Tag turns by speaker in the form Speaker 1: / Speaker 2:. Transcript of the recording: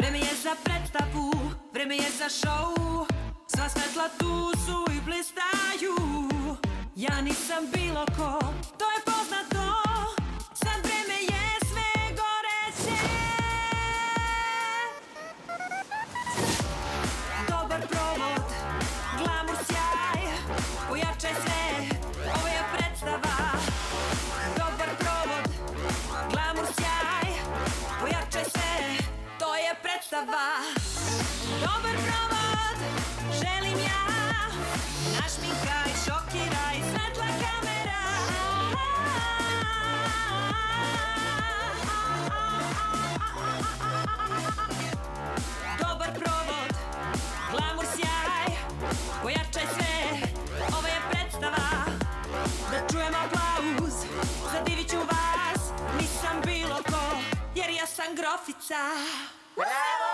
Speaker 1: Vreme je za predstavu, vreme je za show. Sva svetla tu su i blistaju. Ja nisam bilo ko, to je poznato. Sad vreme je sve goreće. Dobar provod, glamur, sjaj, pojačaj sve, ovo je predstava. Dobar provod, glamur, sjaj, pojačaj sve, to je predstava. Dobar provod, želim ja, našminkaj, šokiraj, svetla kamera. Dobar provod, glamur, sjaj, pojačaj sve, ovo je predstava. Da čujem aplauz, zadivit ću vas. Nisam bilo ko, jer ja sam grofica. Bravo!